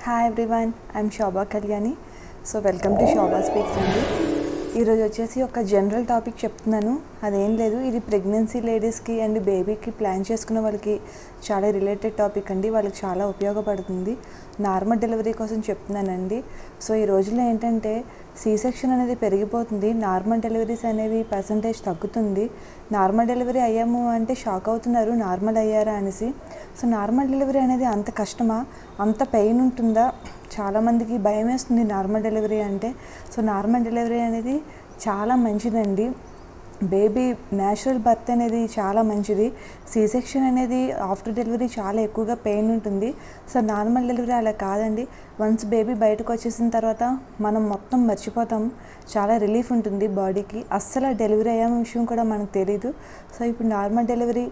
Hi everyone, I'm Shobha Kalyani. So welcome to Shobha speaks అండి. ఈరోజు వచ్చేసి ఒక జనరల్ టాపిక్ చెప్తున్నాను. అదేం లేదు, ఇది ప్రెగ్నెన్సీ లేడీస్కి అండ్ బేబీకి ప్లాన్ చేసుకున్న వాళ్ళకి చాలా రిలేటెడ్ టాపిక్ అండి. వాళ్ళకి చాలా ఉపయోగపడుతుంది. నార్మల్ డెలివరీ కోసం చెప్తున్నానండి. సో ఈ రోజుల్లో ఏంటంటే సీ సెక్షన్ అనేది పెరిగిపోతుంది. నార్మల్ డెలివరీస్ అనేవి పర్సంటేజ్ తగ్గుతుంది. నార్మల్ డెలివరీ అయ్యాము అంటే షాక్ అవుతున్నారు, నార్మల్ అయ్యారా అనేసి. సో నార్మల్ డెలివరీ అనేది అంత కష్టమా, అంత పెయిన్ ఉంటుందా? చాలామందికి భయం వేస్తుంది నార్మల్ డెలివరీ అంటే. సో నార్మల్ డెలివరీ అనేది చాలా మంచిదండి. బేబీ న్యాచురల్ బర్త్ అనేది చాలా మంచిది. సీ సెక్షన్ అనేది ఆఫ్టర్ డెలివరీ చాలా ఎక్కువగా పెయిన్ ఉంటుంది. సో నార్మల్ డెలివరీ అలా కాదండి. వన్స్ బేబీ బయటకు వచ్చేసిన తర్వాత మనం మొత్తం మర్చిపోతాం. చాలా రిలీఫ్ ఉంటుంది బాడీకి. అస్సలు డెలివరీ అయ్యే విషయం కూడా మనకు తెలీదు. సో ఇప్పుడు నార్మల్ డెలివరీ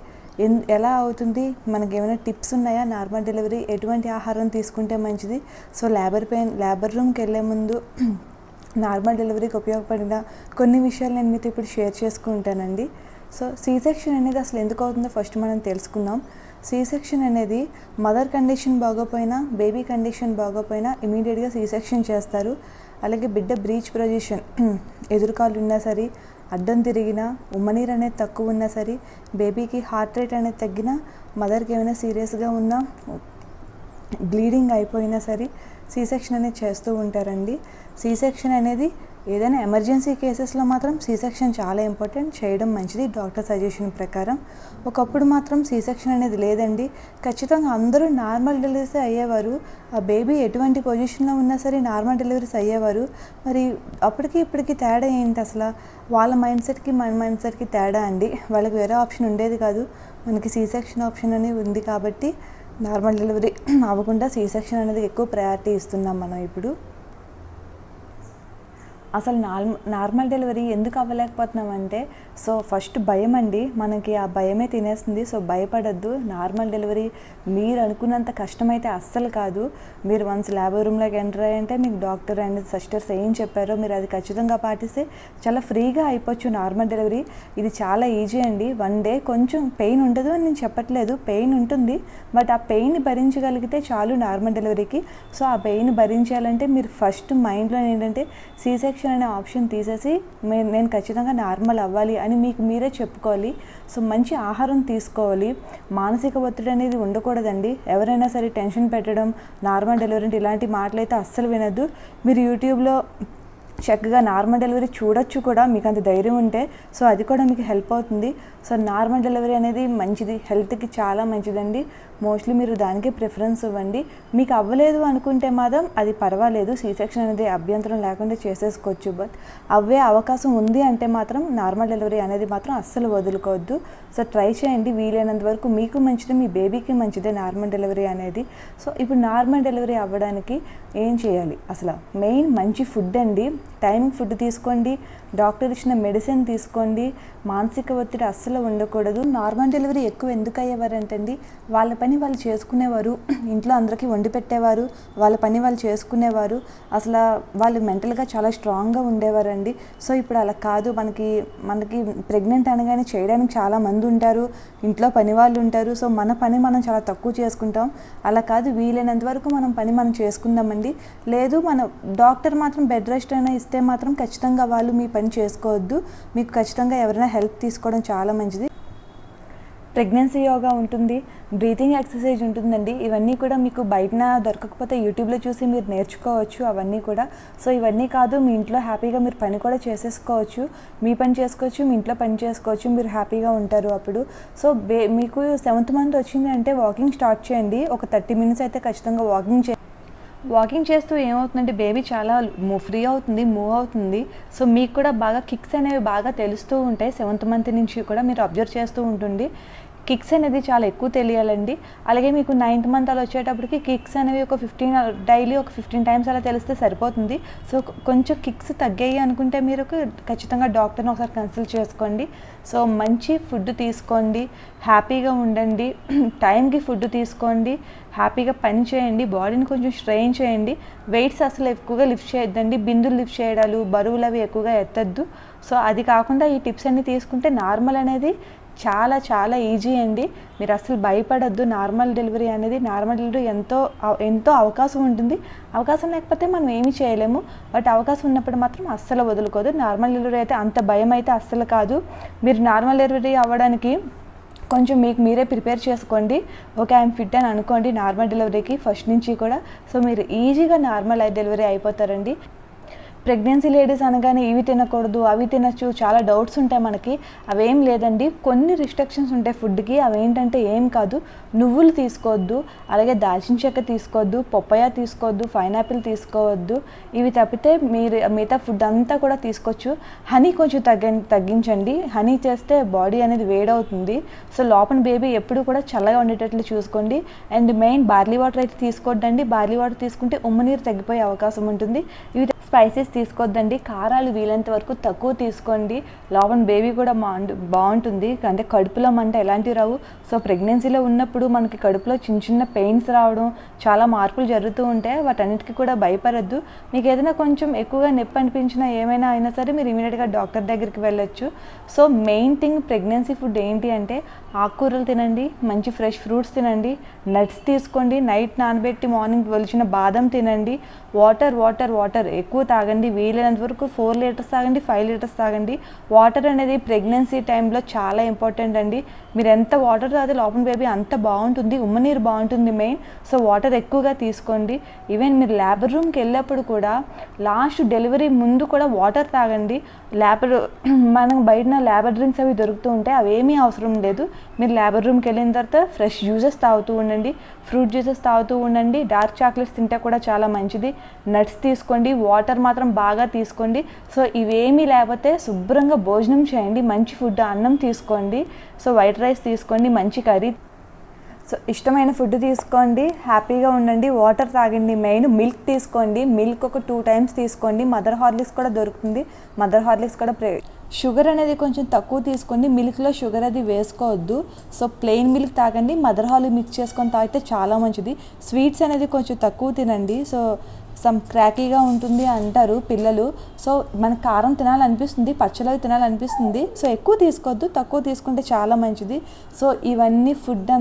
ఎలా అవుతుంది, మనకి ఏమైనా టిప్స్ ఉన్నాయా? నార్మల్ డెలివరీ ఎటువంటి ఆహారం తీసుకుంటే మంచిది? సో లేబర్ రూమ్కి వెళ్ళే ముందు నార్మల్ డెలివరీకి ఉపయోగపడిన కొన్ని విషయాలు నేను మీతో ఇప్పుడు షేర్ చేసుకుంటానండి. సో సీ సెక్షన్ అనేది అసలు ఎందుకు అవుతుందో ఫస్ట్ మనం తెలుసుకుందాం. సీ సెక్షన్ అనేది మదర్ కండిషన్ బాగోపోయినా, బేబీ కండిషన్ బాగోపోయినా ఇమీడియట్గా సీ సెక్షన్ చేస్తారు. అలాగే బిడ్డ బ్రీచ్ పొజిషన్, ఎదురుకాలు ఉన్నా సరే, అడ్డం తిరిగినా, ఉమ్మనీరు అనేది తక్కువ ఉన్నా సరే, బేబీకి హార్ట్ రేట్ అనేది తగ్గినా, మదర్కి ఏమైనా సీరియస్గా ఉన్నా, బ్లీడింగ్ అయిపోయినా సరే సీ సెక్షన్ అనేది చేస్తూ ఉంటారండి. సీ సెక్షన్ అనేది ఏదైనా ఎమర్జెన్సీ కేసెస్లో మాత్రం సీ సెక్షన్ చాలా ఇంపార్టెంట్, చేయడం మంచిది డాక్టర్ సజెషన్ ప్రకారం. ఒకప్పుడు మాత్రం సీ సెక్షన్ అనేది లేదండి. ఖచ్చితంగా అందరూ నార్మల్ డెలివరీస్ అయ్యేవారు. ఆ బేబీ ఎటువంటి పొజిషన్లో ఉన్నా సరే నార్మల్ డెలివరీస్ అయ్యేవారు. మరి అప్పటికి ఇప్పటికి తేడా ఏంటి అసలు? వాళ్ళ మైండ్ సెట్కి మన మైండ్ సెట్కి తేడా అండి. వాళ్ళకి వేరే ఆప్షన్ ఉండేది కాదు. మనకి సీ సెక్షన్ ఆప్షన్ అనేది ఉంది కాబట్టి నార్మల్ డెలివరీ అవ్వకుండా సీ సెక్షన్ అనేది ఎక్కువ ప్రయారిటీ ఇస్తున్నాం మనం ఇప్పుడు. అసలు నార్మల్ డెలివరీ ఎందుకు అవ్వలేకపోతున్నామంటే, సో ఫస్ట్ భయం అండి. మనకి ఆ భయమే తినేస్తుంది. సో భయపడద్దు. నార్మల్ డెలివరీ మీరు అనుకున్నంత కష్టమైతే అస్సలు కాదు. మీరు వన్స్ లేబర్ రూమ్లోకి ఎంటర్ అయ్యంటే మీకు డాక్టర్ అండ్ సిస్టర్స్ ఏం చెప్పారో మీరు అది ఖచ్చితంగా పాటిస్తే చాలా ఫ్రీగా అయిపోవచ్చు నార్మల్ డెలివరీ. ఇది చాలా ఈజీ అండి. 1 డే కొంచెం పెయిన్ ఉండదు అని నేను చెప్పట్లేదు, పెయిన్ ఉంటుంది. బట్ ఆ పెయిన్ భరించగలిగితే చాలు నార్మల్ డెలివరీకి. సో ఆ పెయిన్ భరించాలంటే మీరు ఫస్ట్ మైండ్లో ఏంటంటే సీ సెక్షన్ అనే ఆప్షన్ తీసేసి నేను ఖచ్చితంగా నార్మల్ అవ్వాలి అని మీకు మీరే చెప్పుకోవాలి. సో మంచి ఆహారం తీసుకోవాలి. మానసిక ఒత్తిడి అనేది ఉండకూడదండి. ఎవరైనా సరే టెన్షన్ పెట్టడం, నార్మల్ డెలివరీ ఇలాంటి మాటలైతే అస్సలు వినద్దు. మీరు యూట్యూబ్లో చక్కగా నార్మల్ డెలివరీ చూడొచ్చు కూడా, మీకు అంత ధైర్యం ఉంటే. సో అది కూడా మీకు హెల్ప్ అవుతుంది. సో నార్మల్ డెలివరీ అనేది మంచిది, హెల్త్కి చాలా మంచిదండి. మోస్ట్లీ మీరు దానికే ప్రిఫరెన్స్ ఇవ్వండి. మీకు అవ్వలేదు అనుకుంటే మాత్రం అది పర్వాలేదు, సీ సెక్షన్ అనేది అభ్యంతరం లేకుండా చేసేసుకోవచ్చు. బట్ అవ్వే అవకాశం ఉంది అంటే మాత్రం నార్మల్ డెలివరీ అనేది మాత్రం అస్సలు వదులుకోవద్దు. సో ట్రై చేయండి వీలైనంత వరకు. మీకు మంచిది, మీ బేబీకి మంచిదే నార్మల్ డెలివరీ అనేది. సో ఇప్పుడు నార్మల్ డెలివరీ అవ్వడానికి ఏం చేయాలి? అసలు మెయిన్ మంచి ఫుడ్ అండి. టైంకి ఫుడ్ తీసుకోండి, డాక్టర్ ఇచ్చిన మెడిసిన్ తీసుకోండి. మానసిక ఒత్తిడి అస్సలు ఉండకూడదు. నార్మల్ డెలివరీ ఎక్కువ ఎందుకు అయ్యేవారంటండి, వాళ్ళ పని వాళ్ళు చేసుకునేవారు, ఇంట్లో అందరికీ వండి పెట్టేవారు, వాళ్ళ పని వాళ్ళు చేసుకునేవారు. అసలు వాళ్ళు మెంటల్గా చాలా స్ట్రాంగ్గా ఉండేవారండి. సో ఇప్పుడు అలా కాదు. మనకి ప్రెగ్నెంట్ అనగానే చేయడానికి చాలా మంది ఉంటారు, ఇంట్లో పని వాళ్ళు ఉంటారు. సో మన పని మనం చాలా తక్కువ చేసుకుంటాం. అలా కాదు, వీలైనంత వరకు మనం పని మనం చేసుకుందామండి. లేదు మన డాక్టర్ మాత్రం బెడ్ రెస్ట్ అయినా ఇస్తే మాత్రం ఖచ్చితంగా వాళ్ళు మీ పని చేసుకోవద్దు. మీకు ఖచ్చితంగా ఎవరైనా హెల్ప్ తీసుకోవడం చాలా మంచిది. ప్రెగ్నెన్సీ యోగా ఉంటుంది, బ్రీతింగ్ ఎక్సర్సైజ్ ఉంటుందండి. ఇవన్నీ కూడా మీకు బయటన దొరకకపోతే యూట్యూబ్లో చూసి మీరు నేర్చుకోవచ్చు అవన్నీ కూడా. సో ఇవన్నీ కాదు, మీ ఇంట్లో హ్యాపీగా మీరు పని కూడా చేసేసుకోవచ్చు. మీ పని చేసుకోవచ్చు, మీ ఇంట్లో పని చేసుకోవచ్చు, మీరు హ్యాపీగా ఉంటారు అప్పుడు. సో మీకు 7th మంత్ వచ్చింది అంటే వాకింగ్ స్టార్ట్ చేయండి. ఒక 30 minutes అయితే ఖచ్చితంగా వాకింగ్ చేస్తూ ఏమవుతుందంటే బేబీ చాలా ఫ్రీ అవుతుంది, మూవ్ అవుతుంది. సో మీకు కూడా బాగా కిక్స్ అనేవి బాగా తెలుస్తూ ఉంటాయి. 7th మంత్ నుంచి కూడా మీరు అబ్జర్వ్ చేస్తూ ఉంటుంది. కిక్స్ అనేది చాలా ఎక్కువ తెలియాలండి. అలాగే మీకు 9th మంత్ అలా వచ్చేటప్పటికి కిక్స్ అనేవి ఒక 15 డైలీ ఒక 15 times అలా తెలిస్తే సరిపోతుంది. సో కొంచెం కిక్స్ తగ్గాయి అనుకుంటే మీరు ఖచ్చితంగా డాక్టర్ని ఒకసారి కన్సల్ట్ చేసుకోండి. సో మంచి ఫుడ్ తీసుకోండి, హ్యాపీగా ఉండండి, టైంకి ఫుడ్ తీసుకోండి, హ్యాపీగా పని చేయండి, బాడీని కొంచెం స్ట్రెయిన్ చేయండి. వెయిట్స్ అసలు ఎక్కువగా లిఫ్ట్ చేయొద్దండి. బిందులు లిఫ్ట్ చేయడాలు, బరువులు అవి ఎక్కువగా ఎత్తద్దు. సో అది కాకుండా ఈ టిప్స్ అన్నీ తీసుకుంటే నార్మల్ అనేది చాలా చాలా ఈజీ అండి. మీరు అసలు భయపడద్దు. నార్మల్ డెలివరీ ఎంతో అవకాశం ఉంటుంది. అవకాశం లేకపోతే మనం ఏమీ చేయలేము. బట్ అవకాశం ఉన్నప్పుడు మాత్రం అస్సలు వదులుకోదు. నార్మల్ డెలివరీ అయితే అంత భయం అయితే అస్సలు కాదు. మీరు నార్మల్ డెలివరీ అవ్వడానికి కొంచెం మీకు మీరే ప్రిపేర్ చేసుకోండి. ఓకే, ఐఎమ్ ఫిట్ అని అనుకోండి నార్మల్ డెలివరీకి ఫస్ట్ నుంచి కూడా. సో మీరు ఈజీగా నార్మల్ డెలివరీ అయిపోతారండి. ప్రెగ్నెన్సీ లేడీస్ అనగానే ఇవి తినకూడదు, అవి తినచ్చు, చాలా డౌట్స్ ఉంటాయి మనకి. అవేం లేదండి. కొన్ని రిస్ట్రిక్షన్స్ ఉంటాయి ఫుడ్కి. అవేంటంటే ఏం కాదు, నువ్వులు తీసుకోవద్దు, అలాగే దాల్చిన చెక్క తీసుకోవద్దు, పప్పాయ తీసుకోవద్దు, పైనాపిల్ తీసుకోవద్దు. ఇవి తప్పితే మీరు మిగతా ఫుడ్ అంతా కూడా తీసుకోవచ్చు. హనీ కొంచెం తగ్గించండి. హనీ చేస్తే బాడీ అనేది వేడవుతుంది. సో లోపల బేబీ ఎప్పుడు కూడా చల్లగా ఉండేటట్లు చూసుకోండి. అండ్ మెయిన్ బార్లీ వాటర్ అయితే తీసుకోవద్దండి. బార్లీ వాటర్ తీసుకుంటే ఉమ్ము నీరు తగ్గిపోయే అవకాశం ఉంటుంది. ఇవి స్పైసెస్ తీసుకోవద్దండి. కారాలు వీలంత వరకు తక్కువ తీసుకోండి. లోపల బేబీ కూడా బాగుంటుంది. అంటే కడుపులో మంట ఎలాంటివి రావు. సో ప్రెగ్నెన్సీలో ఉన్నప్పుడు మనకి కడుపులో చిన్న చిన్న పెయిన్స్ రావడం, చాలా మార్పులు జరుగుతూ ఉంటాయి. వాటన్నిటికీ కూడా భయపడద్దు. మీకు ఏదైనా కొంచెం ఎక్కువగా నొప్పి అనిపించినా ఏమైనా అయినా సరే మీరు ఇమీడియట్గా డాక్టర్ దగ్గరికి వెళ్ళొచ్చు. So main thing pregnancy food ఏంటి అంటే ఆకుకూరలు తినండి, మంచి ఫ్రెష్ ఫ్రూట్స్ తినండి, నట్స్ తీసుకోండి, నైట్ నానబెట్టి మార్నింగ్ ఒలిచిన బాదం తినండి, వాటర్ ఎక్కువ తాగండి. వీలైనంత వరకు 4 లీటర్స్ తాగండి, 5 లీటర్స్ తాగండి. వాటర్ అనేది ప్రెగ్నెన్సీ టైంలో చాలా ఇంపార్టెంట్ అండి. మీరు ఎంత వాటర్ తాగితే లోపల బేబీ అంత బాగుంటుంది, ఉమ్మనీరు బాగుంటుంది మెయిన్. సో వాటర్ ఎక్కువగా తీసుకోండి. ఈవెన్ మీరు లేబర్ రూమ్కి వెళ్ళినప్పుడు కూడా లాస్ట్ డెలివరీ ముందు కూడా వాటర్ తాగండి. మనకు బయట లేబర్ డ్రింక్స్ అవి దొరుకుతూ ఉంటాయి, అవేమీ అవసరం లేదు. మీరు లేబర్ రూమ్కి వెళ్ళిన తర్వాత ఫ్రెష్ జ్యూసెస్ తాగుతూ ఉండండి, ఫ్రూట్ జ్యూసెస్ తాగుతూ ఉండండి. డార్క్ చాక్లెట్స్ తింటే కూడా చాలా మంచిది. నట్స్ తీసుకోండి, వాటర్ మాత్రం బాగా తీసుకోండి. సో ఇవేమీ లేకపోతే శుభ్రంగా భోజనం చేయండి, మంచి ఫుడ్ అన్నం తీసుకోండి. సో వైట్ రైస్ తీసుకోండి, మంచి కర్రీ. సో ఇష్టమైన ఫుడ్ తీసుకోండి, హ్యాపీగా ఉండండి, వాటర్ తాగండి. మెయిన్ మిల్క్ తీసుకోండి. మిల్క్ ఒక 2 టైమ్స్ తీసుకోండి. మదర్ హార్లిక్స్ కూడా దొరుకుతుంది. మదర్ హార్లిక్స్ కూడా షుగర్ అనేది కొంచెం తక్కువ తీసుకోండి. మిల్క్లో షుగర్ అది వేసుకోవద్దు. సో ప్లెయిన్ మిల్క్ తాగండి. మదర్ హార్లిక్ మిక్స్ చేసుకొని తాగితే చాలా మంచిది. స్వీట్స్ అనేది కొంచెం తక్కువ తినండి. సో క్రాకీగా ఉంటుంది అంటారు పిల్లలు. సో మనకు కారం తినాలనిపిస్తుంది, పచ్చళ్ళు తినాలనిపిస్తుంది. సో ఎక్కువ తీసుకోవద్దు, తక్కువ తీసుకుంటే చాలా మంచిది. సో ఇవన్నీ ఫుడ్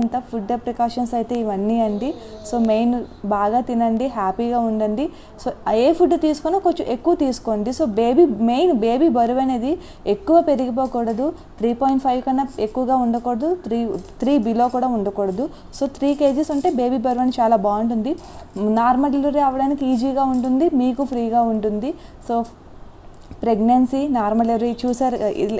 ప్రికాషన్స్ అయితే ఇవన్నీ అండి. సో మెయిన్ బాగా తినండి, హ్యాపీగా ఉండండి. సో ఏ ఫుడ్ తీసుకున్నా కొంచెం ఎక్కువ తీసుకోండి. సో బేబీ బరువు అనేది ఎక్కువ పెరిగిపోకూడదు. 3.5 కన్నా ఎక్కువగా ఉండకూడదు, 3 బిలో కూడా ఉండకూడదు. సో 3 kgs ఉంటే బేబీ బరువు అని చాలా బాగుంటుంది. నార్మల్ డెలివరీ అవ్వడానికి ఈజీగా ఉంటుంది, మీకు ఫ్రీగా ఉంటుంది. సో ప్రెగ్నెన్సీ నార్మల్ డెలివరీ చూసారు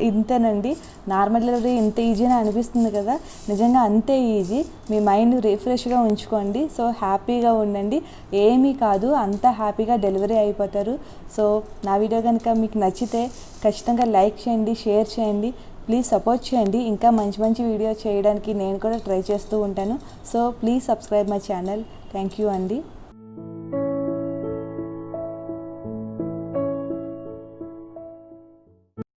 ఇంతేనండి. నార్మల్ డెలివరీ ఇంత ఈజీ అని అనిపిస్తుంది కదా, నిజంగా అంతే ఈజీ. మీ మైండ్ రిఫ్రెష్గా ఉంచుకోండి. సో హ్యాపీగా ఉండండి, ఏమీ కాదు, అంత హ్యాపీగా డెలివరీ అయిపోతారు. సో నా వీడియో కనుక మీకు నచ్చితే ఖచ్చితంగా లైక్ చేయండి, షేర్ చేయండి, ప్లీజ్ సపోర్ట్ చేయండి. ఇంకా మంచి వీడియో చేయడానికి నేను కూడా ట్రై చేస్తూ ఉంటాను. So please subscribe my channel. Thank you అండి.